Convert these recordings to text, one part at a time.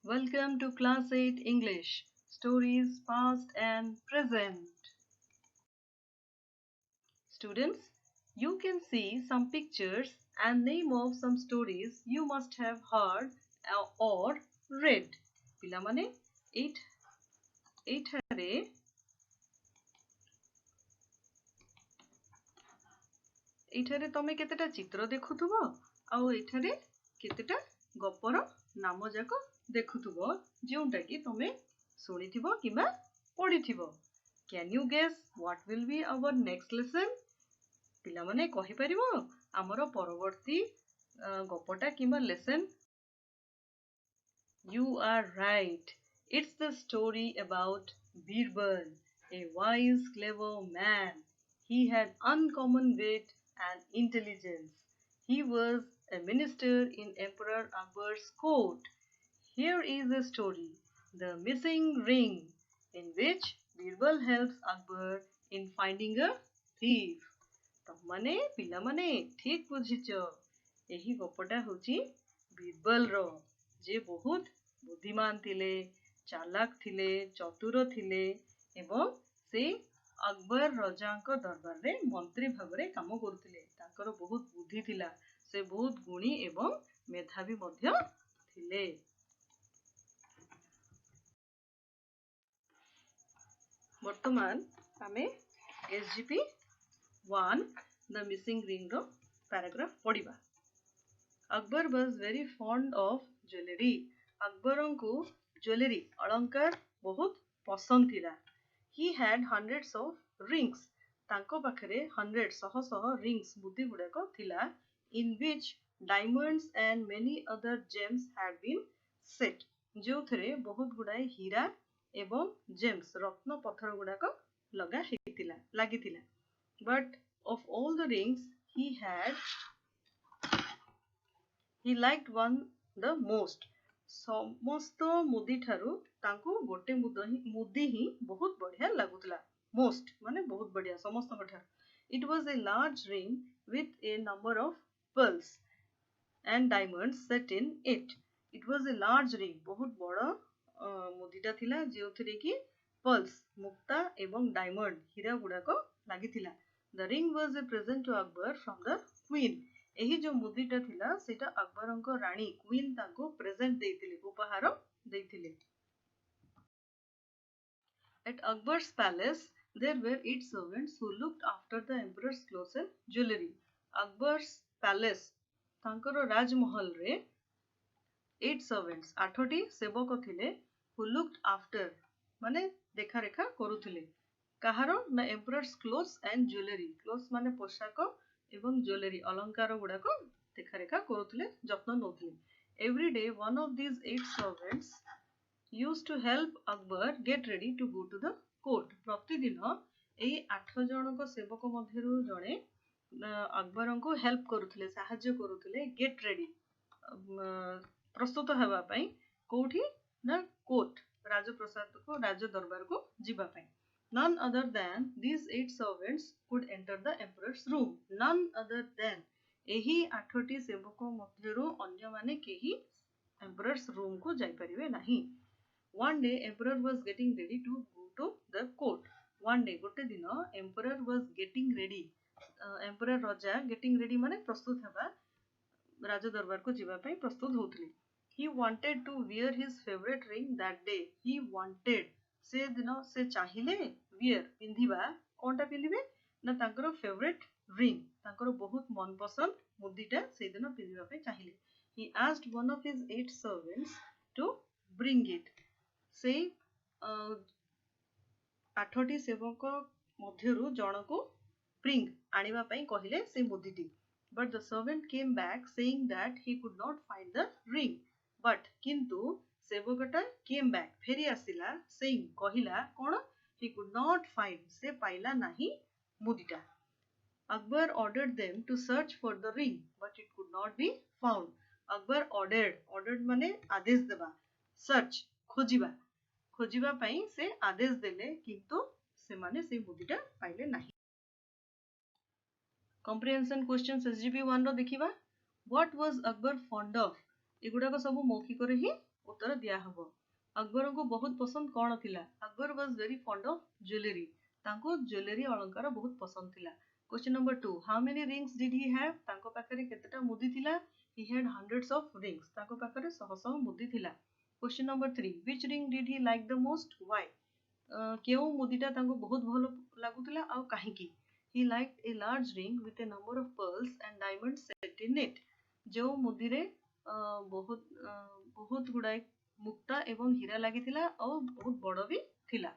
Welcome to Class 8 English Stories Past and Present. Students, you can see some pictures and name of some stories you must have heard or read. ପିଲାମାନେ ଏଇଠାରେ ତମେ କେତେଟା ଚିତ୍ର ଦେଖୁଥିବ ଆଉ ଏଇଠାରେ କେତେଟା ଗପର ନାମ ଯାକ ଦେଖୁଥିବ ଯେଉଁଟା କି ତମେ ଶୁଣିଥିବ କିମ୍ବା ପଢିଥିବ. Can you guess what will be our next lesson? ପିଲାମାନେ କହିପାରିବ ଆମର ପରବର୍ତ୍ତୀ ଗପଟା କିମ୍ବା lesson? You are right. It's the story about Birbal, a wise, clever man. He had uncommon wit and intelligence. He was a minister in Emperor Akbar's court. Here is the story, The Missing Ring, in which Birbal helps Akbar in finding a thief. ତମମାନେ ପିଲାମାନେ ଠିକ୍ ବୁଝିଛ. ଏହି ଗପଟା ହେଉଛି ବୀରବଲର, ଯେ ବହୁତ ବୁଦ୍ଧିମାନ ଥିଲେ, ଚାଲାକ ଥିଲେ, ଚତୁର ଥିଲେ ଏବଂ ସେ ଅକବର ରଜାଙ୍କ ଦରବାରରେ ମନ୍ତ୍ରୀ ଭାବରେ କାମ କରୁଥିଲେ. ତାଙ୍କର ବହୁତ ବୁଦ୍ଧି ଥିଲା. ସେ ବହୁତ ଗୁଣୀ ଏବଂ ମେଧାବୀ ମଧ୍ୟ ଥିଲେ. ବର୍ତ୍ତମାନ ଆମେ SGP 1 The Missing Ring ର paragraph ପଢିବା. Akbar was very fond of jewelry. Akbarଙ୍କୁ jewelry अलंकार बहुत पसंद थिला. He had hundreds of rings. ତାଙ୍କ ପାଖରେ ଶହ ଶହ rings ମୁଦି ଗୁଡାକ ଥିଲା, in which diamonds and many other gems had been set. ଯେଉଁଥିରେ ବହୁତ ଗୁଡାଏ ହୀରା ଏବଂ gems ରତ୍ନ ପଥର ଗୁଡାକ ଲାଗିଥିଲା. But of all the rings he liked one the most. ସମସ୍ତ ମୁଦି ଠାରୁ ତାଙ୍କୁ ଗୋଟେ ମୁଦି ହିଁ ବହୁତ ବଢିଆ ଲାଗୁଥିଲା. Most ମାନେ ବହୁତ ବଢିଆ ସମସ୍ତଙ୍କ ଠାରୁ. It was a large ring with a number of pearls and diamonds set in it. It was a large ring. ବହୁତ ବଡ ମୁଦିଟା ଥିଲା ଯେଉଁଥିରେ କି pearls ମୁକ୍ତା ଏବଂ diamond ହୀରା ଗୁଡାକ ଲାଗିଥିଲା. The ring was a present to Akbar from the queen. ଏହି ଯୋଉ ମୁଦିଟା ଥିଲା ସେଇଟା ଅକବରଙ୍କ ରାଣୀ କ୍ୱିନ୍ ତାଙ୍କୁ ପ୍ରେଜେଣ୍ଟ ଦେଇଥିଲେ, ଉପହାର ଦେଇଥିଲେ. At Akbar's palace there were 8 servants who looked after the emperor's clothes and jewelry. Akbar's palace ତାଙ୍କର ରାଜମହଲରେ 8 servants 8ଟି ସେବକ ଥିଲେ, who looked after ମାନେ ଦେଖାରେଖା କରୁଥିଲେ. କାହାର ନା emperor's clothes and jewelry. clothes ମାନେ ପୋଷାକ ଏବଂ jewelry अलंकार ଗୁଡାକ ଦେଖାରେଖା କରୁଥିଲେ, ଯତ୍ନ ନେଉଥିଲେ. Every day one of these 8 servants used to help Akbar get ready to go to the court. ପ୍ରତିଦିନ ଏଇ 8 ଜଣଙ୍କ ସେବକ ମଧ୍ୟରୁ ଜଣେ ଅକବରଙ୍କୁ ହେଲ୍ପ କରୁଥିଲେ, ସାହାଯ୍ୟ କରୁଥିଲେ get ready ପ୍ରସ୍ତୁତ ହେବା ପାଇଁ. କୋଉଠି ନା କୋର୍ଟ, ରାଜପ୍ରସାଦକୁ, ରାଜ ଦରବାରକୁ ଯିବା ପାଇଁ. None other than these 8 servants could enter the emperor's room. None other than ଏହି 8ଟି ସେବକ ମଧ୍ୟରୁ ଅନ୍ୟମାନେ କେହି emperor's room କୁ ଯାଇପାରିବେ ନାହିଁ. One day emperor was getting ready to go to the court. One day ଗୋଟେ ଦିନ emperor was getting ready. emperor ରଜା getting ready ମାନେ ପ୍ରସ୍ତୁତ ହେବା, ରାଜ ଦରବାରକୁ ଯିବା ପାଇଁ ପ୍ରସ୍ତୁତ ହଉଥିଲେ. He wanted to wear his favorite ring that day. He wanted ସେ ଦିନ ସେ ଚାହିଁଲେ wear ପିନ୍ଧିବା, କଣଟା ପିନ୍ଧିବେ ନା ତାଙ୍କର favorite ring, ତାଙ୍କର ବହୁତ ମନପସନ୍ଦ ମୁଦିଟା ସେଇଦିନ ପିନ୍ଧିବା ପାଇଁ ଚାହିଁଲେ. He asked one of his 8 servants to bring it. ସେଇ 8ଟି ସେବକ ମଧ୍ୟରୁ ଜଣକୁ bring ଆଣିବା ପାଇଁ କହିଲେ ସେ ମୁଦିଟି. But the servant came back saying that he could not find the ring. But କିନ୍ତୁ ସେବକଟା came back ଫେରି ଆସିଲା, saying କହିଲା କଣ, he could not find ସେ ପାଇଲା ନାହିଁ ମୁଦିଟା. Akbar ordered them to search for the ring, but it could not be found. Akbar ordered ମାନେ ଆଦେଶ ଦେବା, search ଖୋଜିବା ପାଇଁ ସେ ଆଦେଶ ଦେଲେ, କିନ୍ତୁ ସେମାନେ ସେ ମୁଦିଟା ପାଇଲେ ନାହିଁ. Comprehension questions SGP 1 ର ଦେଖିବା. What was Akbar fond of? ଏଗୁଡାକ ସବୁ ମୌଖିକରେ ହିଁ उत्तर दिया हबो अकबर को बहुत पसंद कौन थिला Akbar was very fond of jewellery तांको ज्वेलरी अलंकार बहुत पसंद थिला question number 2 how many rings did he have तांको पाखरे केतेटा मुदी थिला he had hundreds of rings तांको पाखरे शह शह मुदी थिला question number 3 which ring did he like the most why केउ मुदीटा तांको बहुत भलो लागुतिला आ काहेकी he liked a large ring with a number of pearls and diamonds set in it जो मुदी रे बहुत गुडाई मुक्ता एवं हीरा लागिथिला और बहुत बड़ भी थिला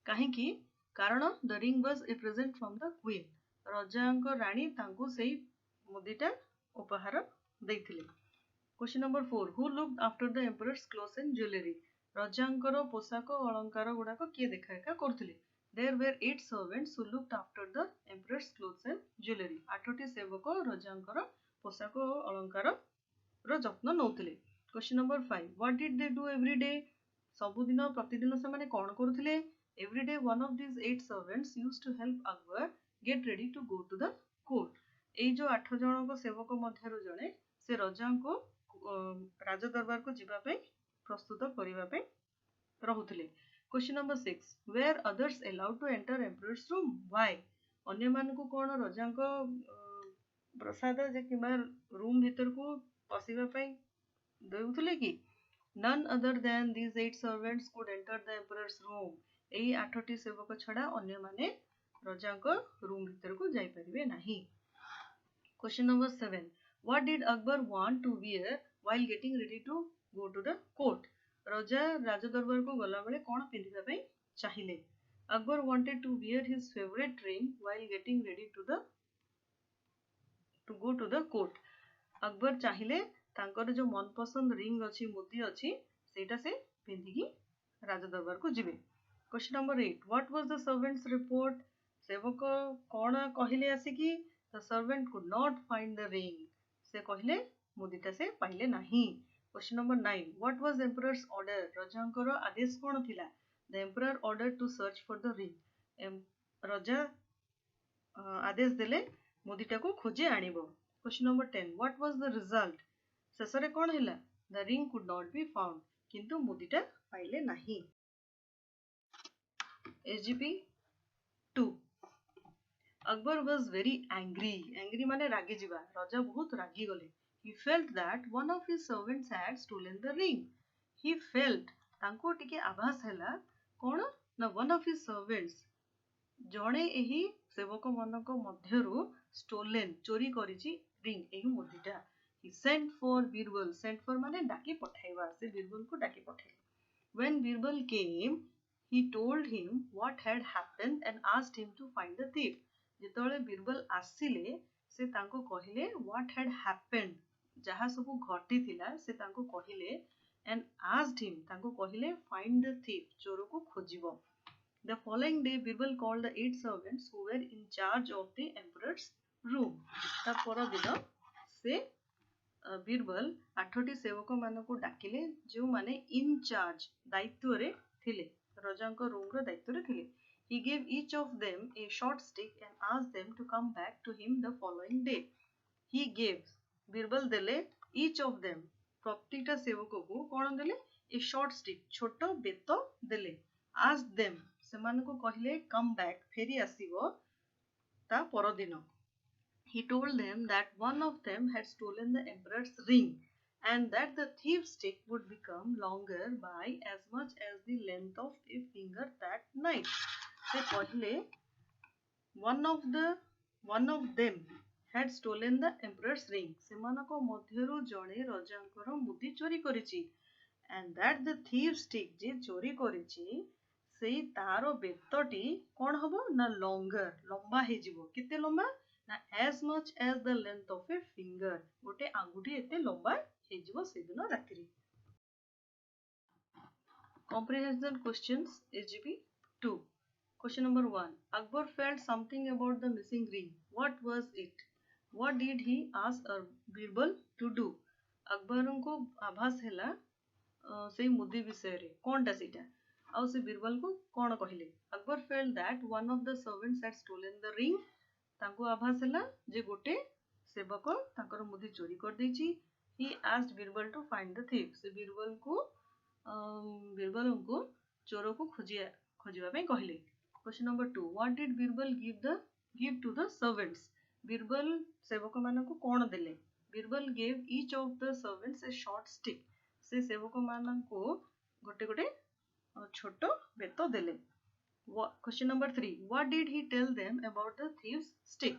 काहेकी कारण the ring was a present from the queen राजांक रानी तांको सेही मुदीटा उपहार दैथिले question number 4 who looked after the emperor's clothes and jewellery राजांकर पोशाक अलंकार गुडाक किए देखा एका करथिले there were 8 servants who looked after the emperor's clothes and jewellery 8टी सेवक राजांकर पोशाक अलंकार रो जत्न नौथिले question number 5 what did they do every day सबुदिन प्रतिदिन से माने कोन करूथिले every day one of this 8 servants used to help Akbar get ready to go to the court ए जो 8 जनक सेवक मध्यरु जणे से राजा को राज दरबार को जीवा पे प्रस्तुत करिवा पे रहुथिले question number 6 were others allowed to enter emperor's room why अन्य मान को कोन राजा को प्रसाद जे किबा रूम भीतर को पसिबा पे देउथिले कि none other than these 8 servants could enter the emperor's room एई 8टी सेवक छडा अन्य माने राजा को रूम भीतर को जाई परिबे नाही question number 7 what did Akbar want to wear while getting ready to go to the court राजा राज दरबार को गला बेले कोन पिंधिबा पई चाहिले Akbar wanted to wear his favorite ring while getting ready to go to the court Akbar चाहिले तांकर जो मन पसंद रिंग अछि मुदी अछि सेटा से पिंधिकी राज दरबार को जिवे question number 8 what was the servants report सेवक कोन कहिले आसी कि the servant could not find the ring से कहिले मुदीटा से पाइले नाही question number 9 what was emperor's order राजांकर आदेश कोन थिला the emperor ordered to search for the ring राजा आदेश देले मुदीटा को खोजे आनिबो question number 10 what was the result शेषरे कोन हैला the ring could not be found किंतु मुदीटा पाइले नाही SGP 2 Akbar was very angry माने रागी जिबा राजा बहुत रागी गले he felt that one of his servants had stolen the ring he felt तांको टिके आभास हैला कोन ना one of his servants जणे एही सेवक मनक मध्यरु stolen चोरी करिछि ring एही मुदीटा he sent for Birbal माने डाकी पठाइबा से Birbal को डाकी पठाइले when Birbal came he told him what had happened and asked him to find the thief जेतळे Birbal आसिले से तांको कहिले what had happened जहा सब घटी थिला से तांको कहिले and asked him तांको कहिले find the thief चोर को खोजिबो the following day Birbal called the 8 servants who were in charge of the emperor's room ता पर दिन से बीरबल 8टी सेवक मानको डाकिले जो माने इन चार्ज दायित्व रे थिले राजांको रूम रो दायित्व रे थिले he gave each of them a short stick and asked them to come back to him the following day he gave Birbal देले each of them प्रत्येकटा सेवक को कोन देले a short stick छोटो बेत देले asked them से मानको कहिले come back फेरी आसीबो ता पर दिन He told them that one of them had stolen the emperor's ring and that the thief's stick would become longer by as much as the length of a finger that night. Se kahle one of them had stolen the emperor's ring. Semanako madhyaru jane rajankara mudi chori korichi and that the thief's stick je chori korichi sei taro betoti kon hobo na longer lamba hejibo kete lamba ना as much as the length of a finger गोटे आंगुठी एते लंबा हेजिबो सेदिन रात्रि comprehension questions SGP 2 question number 1 Akbar felt something about the missing ring what was it what did he ask Birbal to do Akbar को आभास हैला से मुदी विषय रे कोनटा सेटा आ से बीरबल को कोन कहिले Akbar felt that one of the servants had stolen the ring तांको आभास हैला जे गोटे सेवक तांकर मुदी चोरी कर देछि he asked Birbal to find the thief. से बीरबल को चोर को खोजिबा ପାଇଁ କହିଲେ. Question number 2. What did Birbal give to the servants? Birbal सेवक मानक कोण देले? Birbal gave each of the servants a short stick. से सेवक मानक गोटे गोटे छोटो बेत देले. Question number 3. What did he tell them about the thief's stick?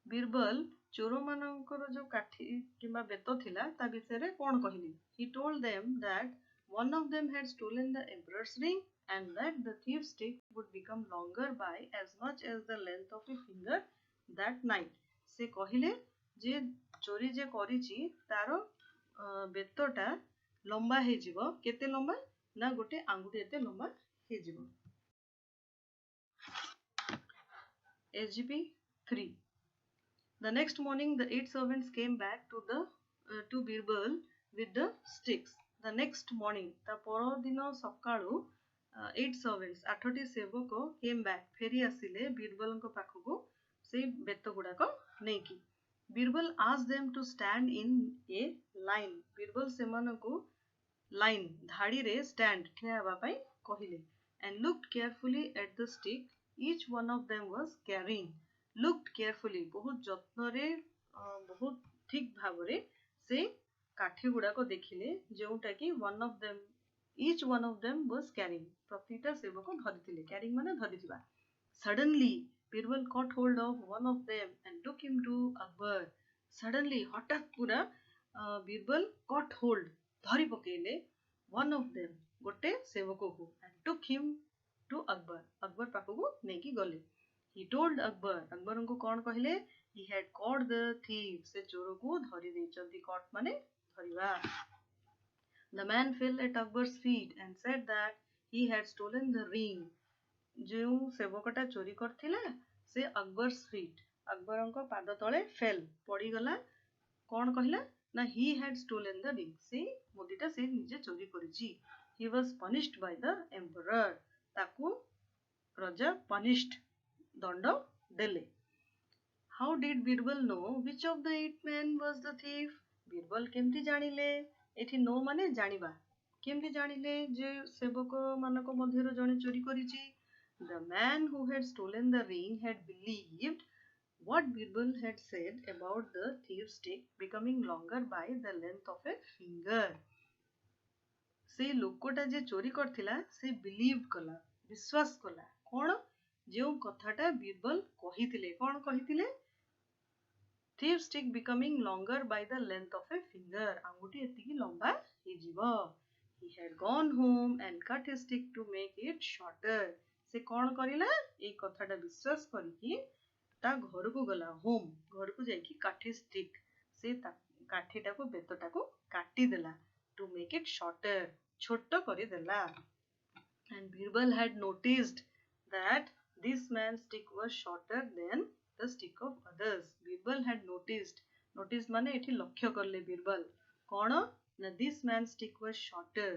Birbal चोर मानकर जो काठी किंबा बेत थिला ता विषय कोण कहले? He told them that one of them had stolen the emperor's ring and that the thief's stick would become longer by as much as the length of a finger that night. से कहले जे चोरी जे करिछि तारो बेतटा लंबा हे जिवो. केते लंबा ना गोटे आंगुठी एते लंबा हे जिवो. SGP 3. The next morning, the 8 servants came back to Birbal with the sticks. The next morning, ता परदिन सकाळु 8 servants 8टी सेवक came back फेरी आसिले बीरबल को पाखको से बेत गुडाक नेकी. Birbal asked them to stand in a line. Birbal सेमानकु line धाड़ी रे stand ठिया हेबा पई कहिले and looked carefully at the stick each one of them was carrying. Looked carefully बहुत जत्न रे बहुत ठीक भावरे से काठी गुडा को देखिले जोटा कि each one of them was carrying. प्रतिटा सेवक धरिथिले. carrying माने धरिथिबा. Suddenly Birbal caught hold of one of them and took him to Akbar. Suddenly हठात पूरा बीरबल caught hold धरि पकेले one of them गोटे सेवक को and took him to Akbar. Akbar पाखको नेकी गले. He told Akbar. Akbar को कौन कहले? He had caught the thief. से चोर को धरि देचंती. caught माने धरिबा. The man fell at Akbar's feet and said that he had stolen the ring. जो सेवकटा चोरी करथिला से Akbar's feet. Akbar को पाद तळे fell पड़ी गला. कौन कहला ना he had stolen the ring. से मोदीटा से निजे चोरी करिछि. He was punished by the emperor. ताकू राजा punished दंड देले. How did Birbal know which of the 8 men was the thief? Birbal केमती जानिले? एठी नो माने जानिबा. केमती जानिले जे सेवक मानक मध्यरो जणे चोरी करिछि? The man who had stolen the ring had believed what Birbal had said about the thief's stick becoming longer by the length of a finger. से लोकटा जे चोरी करथिला से बिलीव कला, विश्वास कला. कोन जो कथाटा बीरबल कहिथिले. कोन कहिथिले? Thief stick becoming longer by the length of a finger. आंगुठी एतिकी लंबा हे जिवो. He had gone home and cut his stick to make it shorter. से कोन करिला? ए कथाटा विश्वास करिकि ता घर को गला. होम घर को जाइकि काठी स्टिक से ता काठीटा को बेतटा को काटी देला to make it shorter. छोटो करि देला. And Birbal had noticed that this man's stick was shorter than the stick of others. Birbal had noticed. Noticed माने एठी लक्ष्य करले बीरबल. कोन ना this man's stick was shorter.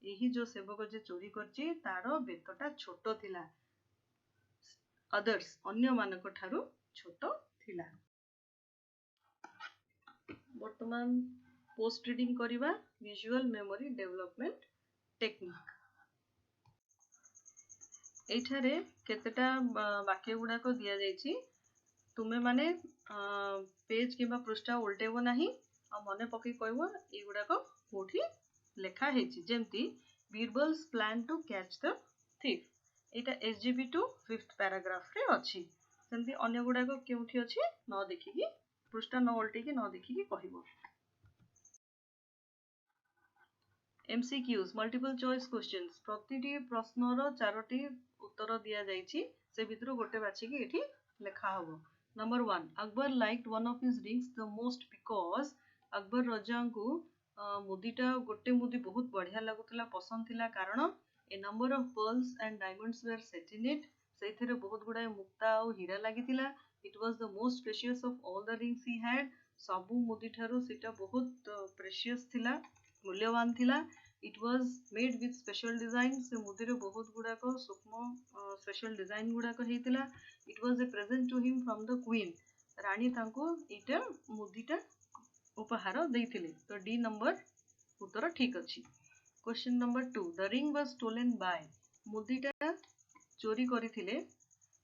एही जो सेवक जे चोरी करछि तारो बेतटा छोटो थिला. Others अन्य मानक ठारू छोटो थिला. वर्तमान पोस्ट रीडिंग करिबा विजुअल मेमोरी डेवलपमेंट टेक्निक. एठारे केतेटा वाक्य गुडाक दिया जाइछि. तुमे माने पेज किबा पृष्ठा उल्टेबो नाही आ मने पकई कहबो ए गुडाक कोठी लेखा हेछि. जेमति Birbal's plan to catch the thief. एटा SGP 2 5th पैराग्राफ रे अछि. सेमति अन्य गुडाक केउठी अछि न देखिकि पृष्ठा न उल्टेकि न देखिकि कहबो. MCQs multiple choice questions. प्रतिटी प्रश्नर 4टी उत्तर दिया जाइछि. से भितरु गोटे बाछिकि एठी लेखा हबो. Number 1. Akbar liked one of his rings the most because Akbar राजा को मुदीटा गोटे मुदी बहुत बढ़िया लागुतला पसंद थिला कारण a number of pearls and diamonds were set in it. सेथिरे बहुत गुडाय मुक्ता और हीरा लागितिला. It was the most precious of all the rings he had. सबु मुदी ठारो सेटा बहुत प्रेशियस थिला, मूल्यवान थिला. It was made with special design. से मुदीरे बहुत गुडाको सूक्ष्म special design गुडाको हेतिला. It was a present to him from the queen. रानी तांको इटा मुदीटा उपहार देइथिले तो डी नंबर उत्तर ठीक अछि। Question number 2 the ring was stolen by मुदीटा चोरी करिथिले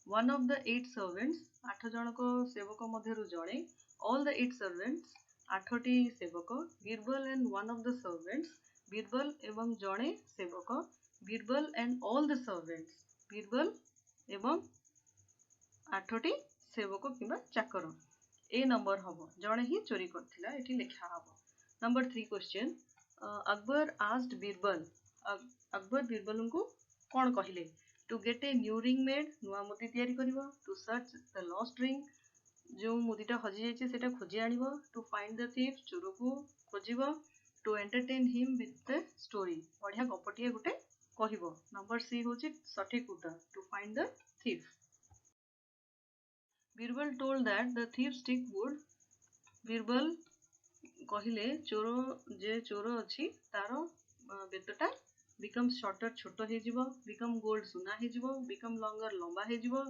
वन ऑफ द 8 सर्वेंट्स 8 जनक सेवक मध्यरु जणे ऑल द 8 सर्वेंट्स 8टी सेवक Birbal and one of the servants Birbal एवं जणे सेवक Birbal and all the servants Birbal एवं 8टी सेवक किंबा चाकर ए नंबर हबो जणे ही चोरी करथिला एठी लिखा हबो। Number 3 question Akbar asked Birbal Akbar Birbal को कौन कहले to get a new ring made नुआ मुदी तैयारी करिवो to search the lost ring जो मुदीटा हजि जाइछे सेटा खोजी आनिबो टू फाइंड द थीफ चोर को खोजिबो to entertain him with the story बढ़िया गपटिए गुटे कहिबो। नंबर सी होची सठिक उत्तर to find the thief. Birbal told that the thief stick would Birbal कहले चोर अच्छी तार बेतटा बिकम शॉर्टर छोट हो बिकम गोल्ड सुना हो बिकम लॉन्गर लंबा हो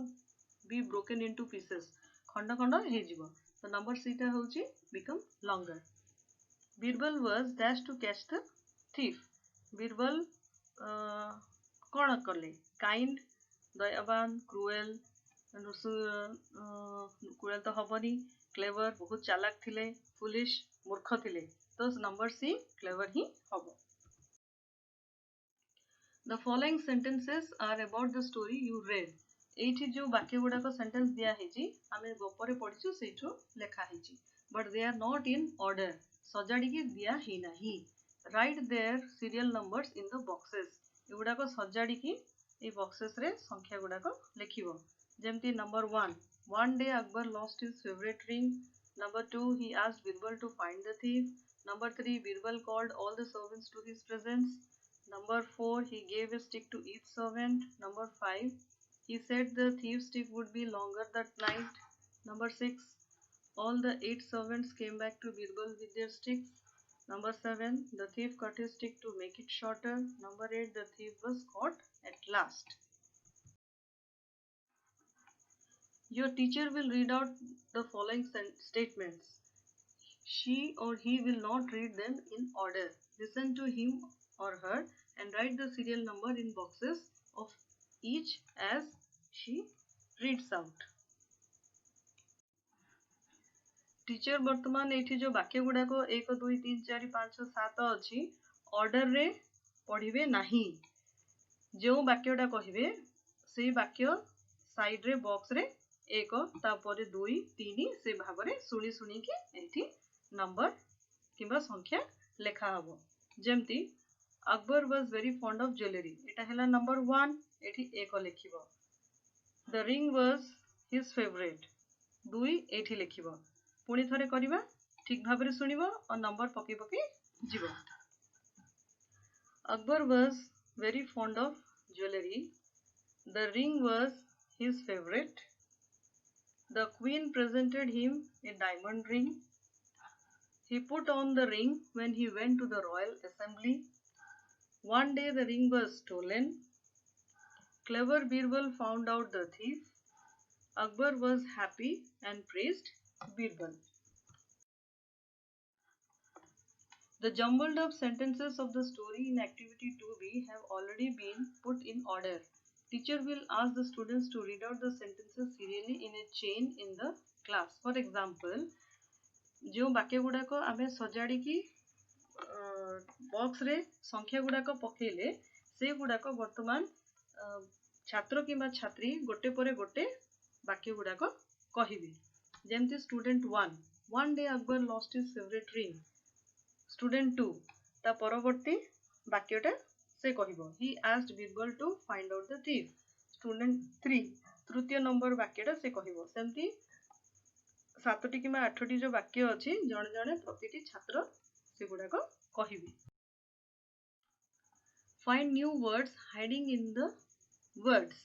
बी ब्रोकन इनटू पीसेस खंड खंड हो तो नंबर सीटा हूँ become longer. Birbal was dash to catch the thief Birbal कौन कले काइंड दयावान क्रुएल क्रुएल तो हबनी क्लेवर बहुत चालाक थिले फुलिश मूर्ख थिले तो नंबर सी क्लेवर ही हबो। The following sentences are about the story you read एठी जो वाक्य गुडा को सेंटेंस दिया हेजी आमे गोपरे पढिछु सेठो लेखा हेजी but they are not in order सजाडी के दिया हे नाही। Write their serial numbers in the boxes एगुडा को सजाडी की ए बॉक्सेस रे संख्या गुडा को लिखिबो जेमती number 1 one day Akbar lost his favorite ring. Number 2 he asked Birbal to find the thief. Number 3 Birbal called all the servants to his presence. Number 4 he gave a stick to each servant. Number 5 he said the thief's stick would be longer that night. Number 6 all the 8 servants came back to Birbal with their sticks. Number 7 the thief cut his stick to make it shorter. Number 8 the thief was caught at last. Your teacher will read out the following statements. She or he will not read them in order. Listen to him or her and write the serial number in boxes of each as she reads out. Teacher वर्तमान एठी जो वाक्य गुडा को 1 2 3 4 5 7 अच्छी order रे पढ़िबे नाही जो वाक्यटा कहिबे से वाक्य साइड रे बॉक्स रे 1 तापर 2 3 से भाव रे सुनी सुनी के एठी नंबर किबा संख्या लेखा हबो जेमती Akbar was very fond of jewellery एटा हैला नंबर 1 एठी 1 लिखिबो the ring was his favourite 2 एठी लिखिबो पुणी थरे करिबा ठीक भाव रे सुनिबो और नंबर पकी पकी जीवो। Akbar was very fond of jewellery the ring was his favorite. The queen presented him a diamond ring. He put on the ring when he went to the royal assembly. One day the ring was stolen. Clever Birbal found out the thief. Akbar was happy and praised Birbal. The jumbled up sentences of the story in activity 2B have already been put in order. Teacher will ask the students to read out the sentences serially in a chain in the class. For example, जो वाक्य गुडा को आमे सजाड़ी की box रे संख्या गुडा को पकेले से गुडा को वर्तमान छात्र किंबा छात्री गोटे परे गोटे वाक्य गुडा को कहिबे जेमती student 1 one day Akbar lost his favorite ring. Student 2 ता परवर्ती वाक्यटा से कहिबो he asked Birbal to find out the thief. Student 3 तृतीय नंबर वाक्यटा से कहिबो सेमती 7टी किमा 8टी जो वाक्य अछि जणे जणे प्रतिटी छात्र से गुडा को कहिबे। Find new words hiding in the words.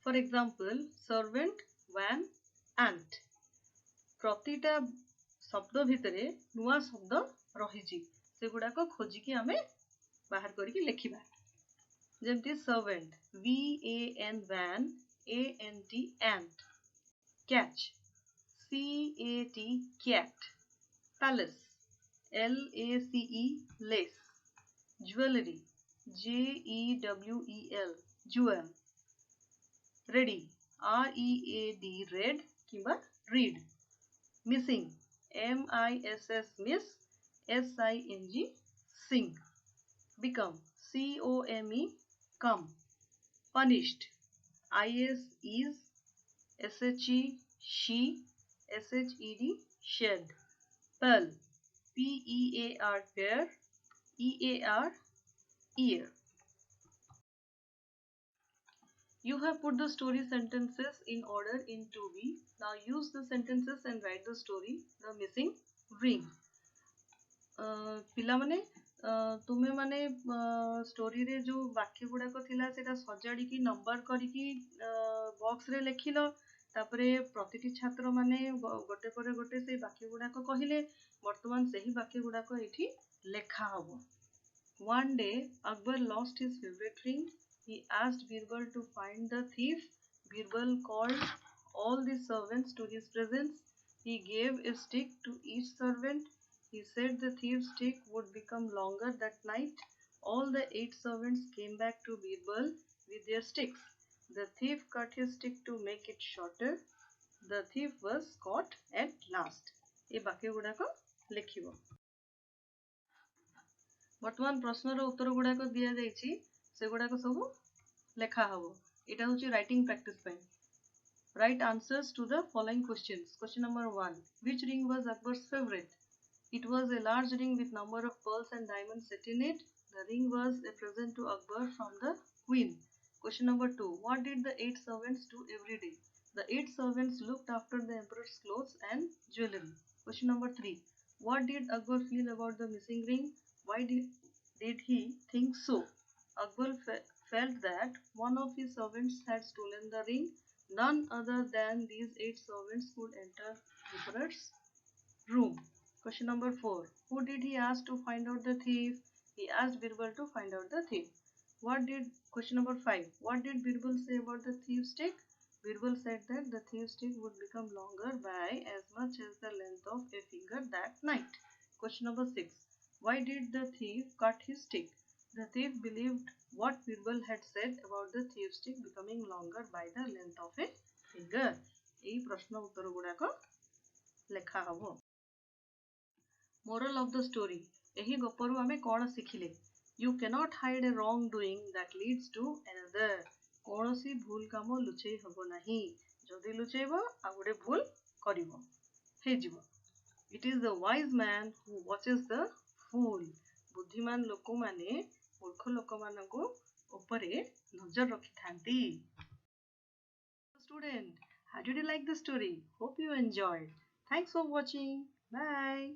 For example, servant, van, ant. प्रतिटा शब्द भितरे नुआ शब्द रहिछि से गुडा को खोजी की हमें बाहर करके लिखिबा जेमती servant VAN van ANT ant catch CAT cat palace, L-A-C-E, lace. Jewelry, J-E-W-E-L, jewel. Ready, R-E-A-D, red किंबा read. Missing, M-I-S-S, miss, S-I-N-G, sing. Become, C-O-M-E, come. Punished, I-S, is, S-H-E, she, S-H-E-D, shed. Pearl, P-E-A-R, pear, E-A-R, ear. You have put the story sentences in order in 2B. Now use the sentences and write the story, The Missing Ring. ପିଲାମାନେ ତୁମେ ମାନେ ଷ୍ଟୋରୀରେ ଯେଉଁ ବାକ୍ୟ ଗୁଡ଼ାକ ଥିଲା ସେଇଟା ସଜାଡ଼ିକି number କରିକି ବକ୍ସରେ ଲେଖିଲ। ତାପରେ ପ୍ରତିଟି ଛାତ୍ର ମାନେ ଗୋଟେ ପରେ ଗୋଟେ ସେଇ ବାକ୍ୟ ଗୁଡ଼ାକ କହିଲେ। ବର୍ତ୍ତମାନ ସେହି ବାକ୍ୟ ଗୁଡ଼ାକ ଏଠି ଲେଖା ହବ। One day Akbar lost his favorite ring. He asked Birbal to find the thief. Birbal called all the servants to his presence. He gave a stick to each servant. He said the thief's stick would become longer that night. All the 8 servants came back to Birbal with their sticks. The thief cut his stick to make it shorter. The thief was caught at last. ए बाक्य गुड़ाक लिखिबो। वर्तमान प्रश्नर उत्तर गुड़ाक दिया जाइछि से गुड़ाक सब लेखा हबो। एटा होछि writing practice पय। Write answers to the following questions. Question number 1. Which ring was Akbar's favorite? It was a large ring with number of pearls and diamonds set in it. The ring was a present to Akbar from the queen. Question number 2. What did the 8 servants do every day? The 8 servants looked after the emperor's clothes and jewelry. Question number 3. What did Akbar feel about the missing ring? Why did he think so? Akbar felt that one of his servants had stolen the ring. None other than these 8 servants could enter emperor's room. Question number 4. Who did he ask to find out the thief? He asked Birbal to find out the thief. Question number 5. What did Birbal say about the thief's stick? Birbal said that the thief's stick would become longer by as much as the length of a finger that night. Question number 6. Why did the thief cut his stick? The thief believed what Birbal had said about the thief's stick becoming longer by the length of a finger. এই প্রশ্ন উত্তর গুড়াক লেখা হব। Moral of the story. एही गपरु आमे कोन सिखिले? You cannot hide a wrong doing that leads to another. कोनोसी भूल काम लुचेई हबो नाही। जदि लुचेइबो आ गुडे भूल करिवो हे जिवो। It is the wise man who watches the fool. बुद्धिमान लोक माने मूर्ख लोक मानकु उपरे नजर रखिथांती। Student, how did you like the story? Hope you enjoyed. Thanks for watching. Bye.